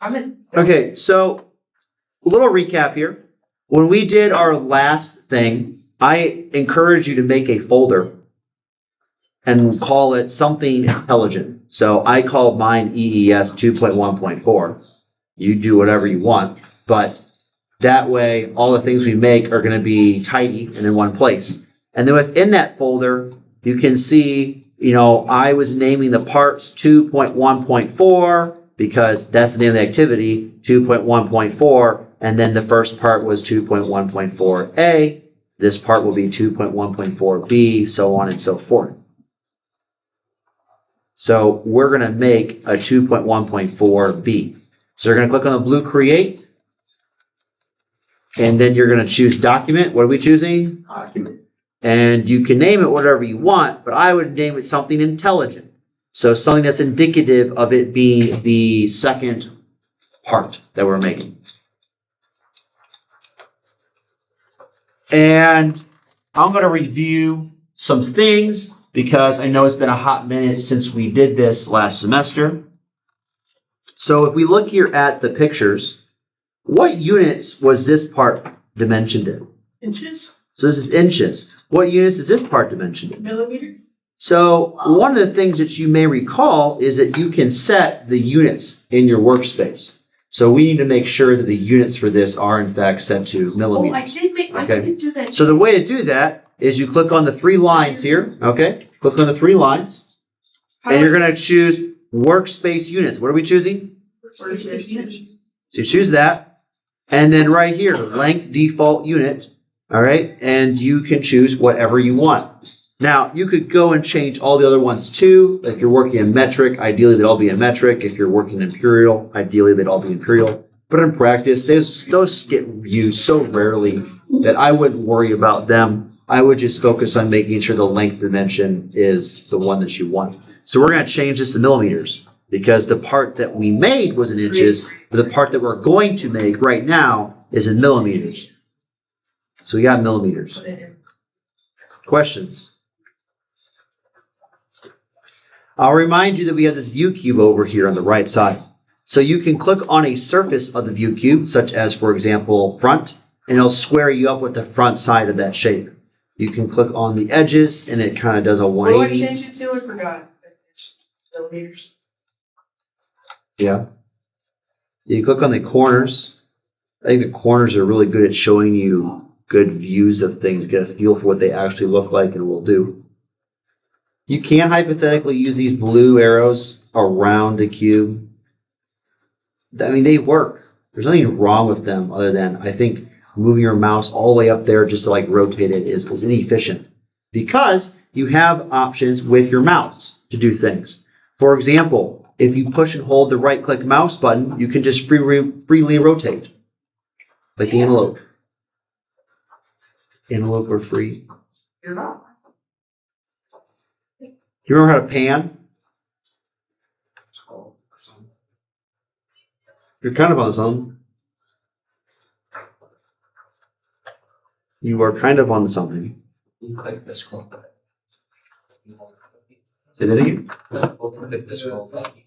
Okay, so a little recap here. When we did our last thing, I encourage you to make a folder and call it something intelligent. So I called mine EES 2.1.4. You do whatever you want, but that way all the things we make are going to be tidy and in one place. And then within that folder, you can see, I was naming the parts 2.1.4 because that's the name of the activity, 2.1.4, and then the first part was 2.1.4a. This part will be 2.1.4b, so on and so forth. So we're going to make a 2.1.4b. So you're going to click on the blue create, and then you're going to choose document. What are we choosing? Document. And you can name it whatever you want, but I would name it something intelligent. So something that's indicative of it being the second part that we're making. And I'm going to review some things because I know it's been a hot minute since we did this last semester. So if we look here at the pictures, what units was this part dimensioned in? Inches? So this is inches. What units is this part dimensioned in? Millimeters? So one of the things that you may recall is that you can set the units in your workspace. So we need to make sure that the units for this are in fact set to millimeters. I did do that. So the way to do that is you click on the three lines here, okay? Click on the three lines, and you're going to choose workspace units. What are we choosing? Workspace units. So you choose that, and then right here, length default unit, all right? And you can choose whatever you want. Now, you could go and change all the other ones too. If you're working in metric, ideally they'd all be in metric. If you're working in imperial, ideally they'd all be imperial. But in practice, those get used so rarely that I wouldn't worry about them. I would just focus on making sure the length dimension is the one that you want. So we're going to change this to millimeters because the part that we made was in inches, but the part that we're going to make right now is in millimeters. So we got millimeters. Questions? I'll remind you that we have this view cube over here on the right side. So you can click on a surface of the view cube, such as, for example, front, and it'll square you up with the front side of that shape. You can click on the edges, and it kind of does a 180. What do I change it to? I forgot. Millimeters. Yeah. You click on the corners. I think the corners are really good at showing you good views of things, get a feel for what they actually look like and will do. You can hypothetically use these blue arrows around the cube. I mean, they work. There's nothing wrong with them other than I think moving your mouse all the way up there just to like rotate it is inefficient because you have options with your mouse to do things. For example, if you push and hold the right click mouse button, you can just freely rotate like the antelope. Antelope are free. You're not. You remember how to pan? You're kind of on something. You are kind of on something. You click the scroll button. Say that again. Click the scroll button.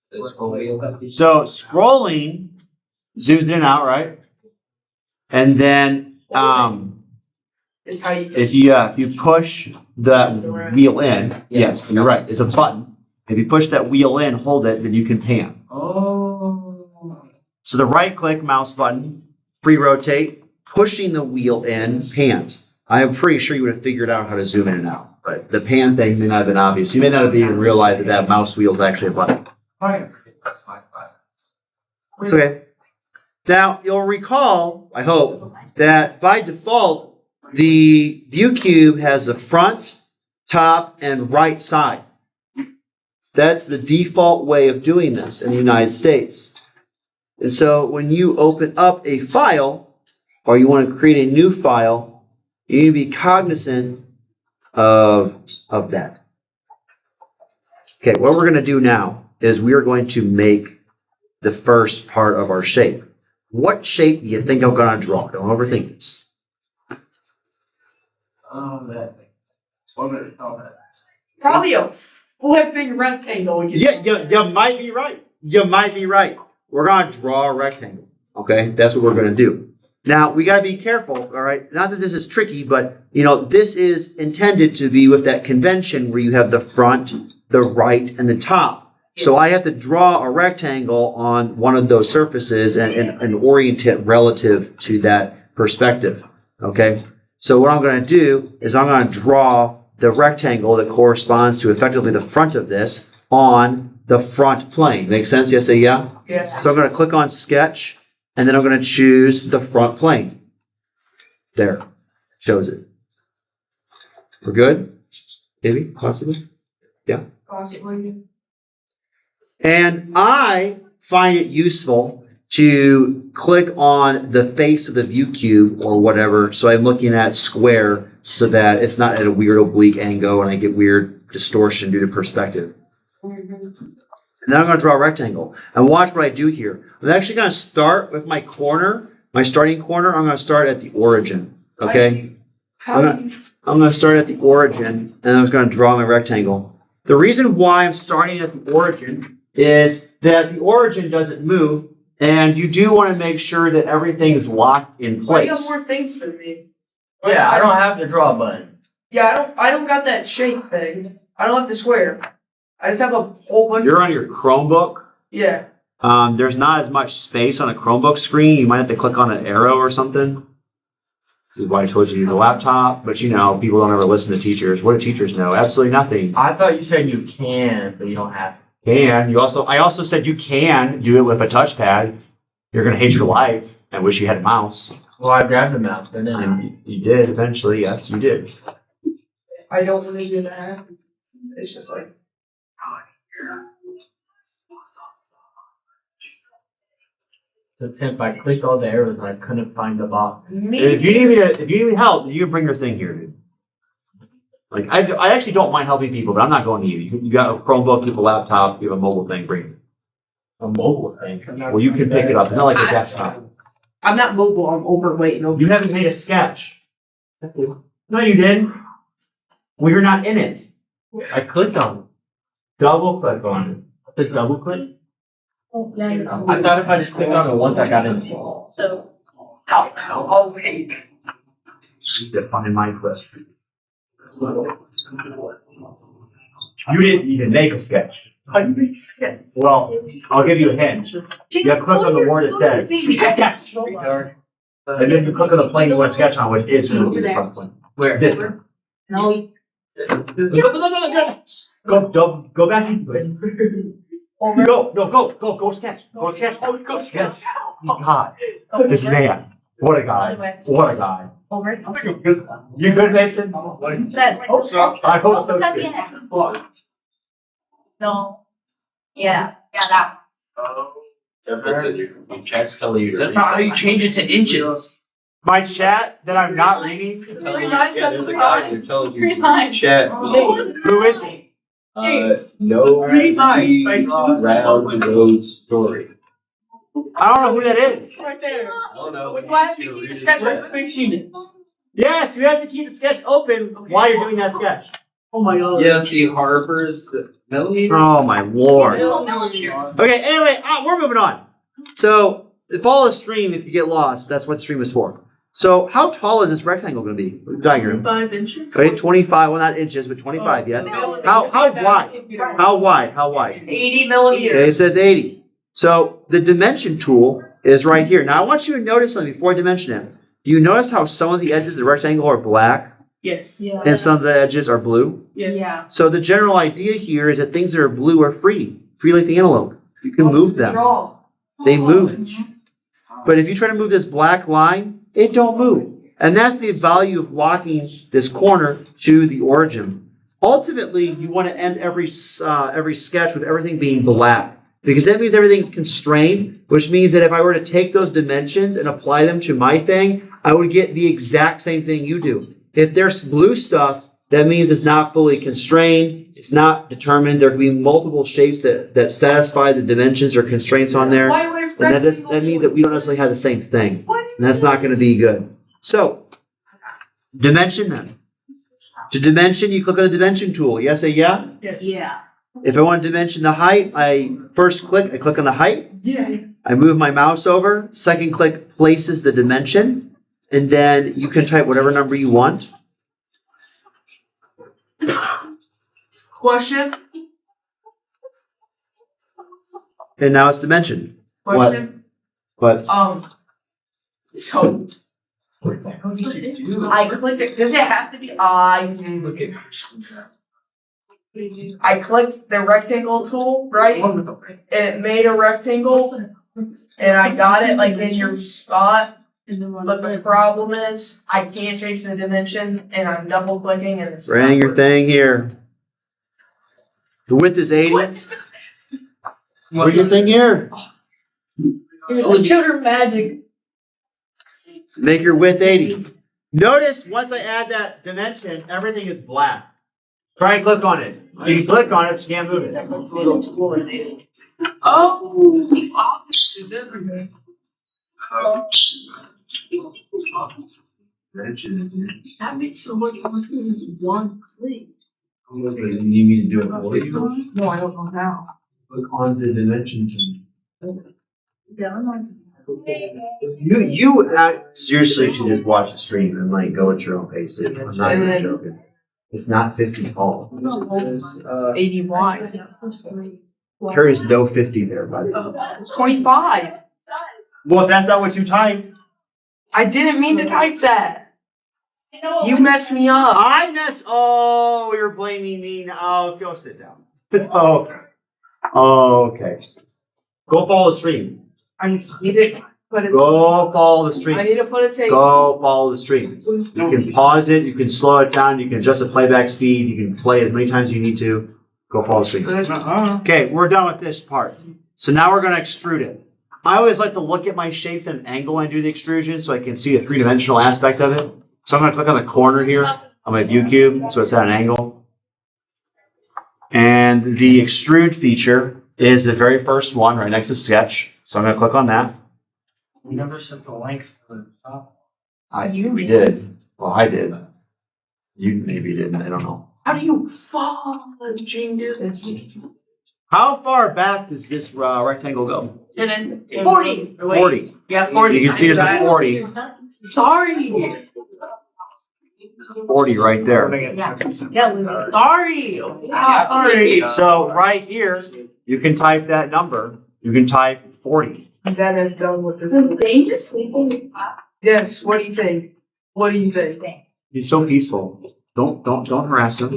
The scroll wheel. So scrolling zooms in and out, right? And then Is how you if you push the wheel in, yes, you're right. It's a button. If you push that wheel in, hold it, then you can pan. Oh. So the right click mouse button, free rotate, pushing the wheel in, pans. I am pretty sure you would have figured out how to zoom in and out, but the pan thing may not have been obvious. You may not have even realized that that mouse wheel is actually a button. It's okay. Now, you'll recall, I hope, that by default, the view cube has the front, top, and right side. That's the default way of doing this in the United States. And so when you open up a file, or you want to create a new file, you need to be cognizant of that. Okay, what we're going to do now is we are going to make the first part of our shape. What shape do you think I'm going to draw? Don't overthink this. That thing. What would it call that? Probably a flipping rectangle. Yeah, you might be right. You might be right. we're going to draw a rectangle. Okay, that's what we're going to do. Now, we got to be careful, all right? Not that this is tricky, but, this is intended to be with that convention where you have the front, the right, and the top. So I have to draw a rectangle on one of those surfaces and orient it relative to that perspective, okay? So what I'm going to do is I'm going to draw the rectangle that corresponds to effectively the front of this on the front plane. Make sense? Yes, say yeah? Yes. So I'm going to click on sketch, and then I'm going to choose the front plane. There. Shows it. We're good? Maybe? Possibly? Yeah. Possibly. And I find it useful to click on the face of the view cube or whatever, so I'm looking at square so that it's not at a weird oblique angle and I get weird distortion due to perspective. And then I'm going to draw a rectangle. And watch what I do here. I'm actually going to start with my corner, my starting corner. I'm going to start at the origin. Okay? I'm going to start at the origin, and I'm going to draw my rectangle. The reason why I'm starting at the origin is that the origin doesn't move, and you do want to make sure that everything is locked in Why you have place. more things than me? Yeah, I don't have the draw button. Yeah, I don't got that shape thing. I don't have the square. I just have a whole bunch. You're on your Chromebook. Yeah. There's not as much space on a Chromebook screen. You might have to click on an arrow or something. This is why I told you to use a laptop, but people don't ever listen to teachers. What do teachers know? Absolutely nothing. I thought you said you can, but you don't have to. I also said you can do it with a touchpad. You're gonna hate your life and wish you had a mouse. Well, I grabbed the mouse, and then And you did eventually, yes, you did. I don't want to do that. It's just like. I clicked all the arrows and I couldn't find the box. If you need me help, you can bring your thing here, dude. Like I actually don't mind helping people, but I'm not going to you. You got a Chromebook, you have a laptop, you have a mobile thing, bring it. A mobile thing. Well, you can pick it up. It's not like a desktop. I'm not mobile. I'm overweight. No. You haven't made a sketch. No, you didn't. Well, you're not in it. I clicked on it. Double click on it. This double click? I thought if I just clicked on it once, I got in. So. Oh wait. Define my question. You didn't even make a sketch. How do you make sketch? Well, I'll give you a hint. You have to click on the word that says sketch. And then you click on the plane you want to sketch on, which is going to be the front plane. Where? This one. No. Go back into it. Go sketch. Go sketch. Go sketch. Oh, God. This man. What a guy. What a guy. Over. You good, Mason? Hope so. I hope so That too. the end. No. Yeah. Yeah, that. That's not how you change it to inches. My chat that I'm not reading. Yeah, there's a guy who's telling Three you times. chat. Who is he? No Three times. round road story. I don't know who that is. Right there. I don't know. Why have you keep the sketch open? Makes you. Yes, you have to keep the sketch open while you're doing that sketch. Oh my god. Yeah, see Harper's millimeter. Oh my lord. Millimeters. Okay, anyway, we're moving on. So, follow the stream if you get lost. That's what the stream is for. So, how tall is this rectangle going to be? Diagram. 5 inches. Okay, 25. Well, not inches, but 25. Yes. How wide? How wide? How wide? 80 Okay, millimeters. it says 80. So the dimension tool is right here. Now, I want you to notice something before I dimension it. Do you notice how some of the edges of the rectangle are black Yes. and some of the edges are blue? Yes. Yeah. So the general idea here is that things that are blue are free like the antelope. You can move them. Draw. They move. But if you try to move this black line, it don't move. And that's the value of locking this corner to the origin. Ultimately, you want to end every sketch with everything being black. Because that means everything's constrained, which means that if I were to take those dimensions and apply them to my thing, I would get the exact same thing you do. If there's blue stuff, that means it's not fully constrained, it's not determined. There could be multiple shapes that satisfy the dimensions or constraints on there. Why do I have And that means that we don't necessarily have the same thing. And that's not going to be good. So, dimension them. To dimension, you click on the dimension tool. Yes, say yeah? Yes. Yeah. If I want to dimension the height, I click on the height. Yeah. I move my mouse over, second click places the dimension, and then you can type whatever number you want. Question. And now it's dimension. Question. But So I clicked it. Does it have to be? I clicked the rectangle tool, right? And it made a rectangle, and I got it like in your spot. But the problem is, I can't change the dimension, and I'm double clicking, and it's bring your thing here. The width is 80. What? Bring your thing here. Computer magic. Make your width 80. Notice once I add that dimension, everything is black. Try and click on it. You can click on it, but you can't move it. Oh. That makes so much more sense. One click. You need me to do it for you? No, I don't know how. Click on the dimension key. You seriously should just watch the stream and like go at your own pace. Dude. I'm not even joking. It's not 50 tall. 80 wide. There is no 50 there, buddy. It's 25. Well, that's not what you typed. I didn't mean to type that. You messed me up. Oh, you're blaming me. Oh, go sit down. Okay. Okay. Go follow the stream. I need to put it. Go follow the I stream. need to put a tape. Go follow the stream. You can pause it. You can slow it down. You can adjust the playback speed. You can play as many times as you need to. Go follow the stream. Okay, we're done with this part. So now we're going to extrude it. I always like to look at my shapes at an angle when I do the extrusion so I can see the three-dimensional aspect of it. So I'm going to click on the corner here on my view cube so it's at an angle. And the extrude feature is the very first one right next to sketch. So I'm going to click on that. We never set the length for the top. We did. Well, I did. You maybe didn't. I don't know. How do you fucking do this? How far back does this rectangle go? And then 40. 40. Yeah, 40. You can see there's a 40. Sorry. 40 right there. Yeah, sorry. Sorry. So right here, you can type that number. You can type 40. That is done with Does this. Danger sleep in your top? Yes, what do you think? What do you think? He's so peaceful. Don't harass him.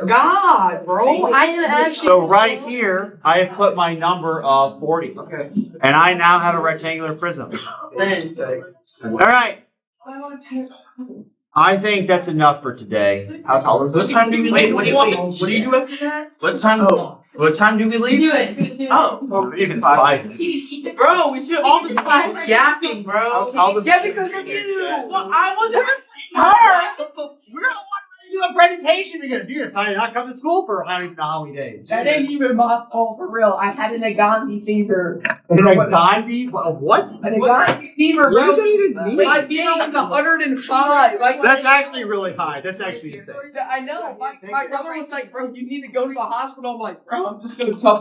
God, bro. I am actually. So right here, I have put my number of 40. Okay. And I now have a rectangular prism. All right. I think that's enough for today. How tall is What it? time do we leave? What do you do after that? What time do we leave? Do it. Oh, Even 5. bro, we spent all this time yapping, bro. How does- Yeah, because of you. Well, I was We're the one to do a presentation together. You decided not to come to school for I don't even know how many days. That ain't even my fault for real. I had an Agandi fever. Gandhi? What? An Agandi fever, What does bro. that even mean? My fever was 105. Like, That's actually really high. That's actually insane. I know. My brother was like, bro, you need to go to the hospital. I'm like, bro, I'm just gonna tough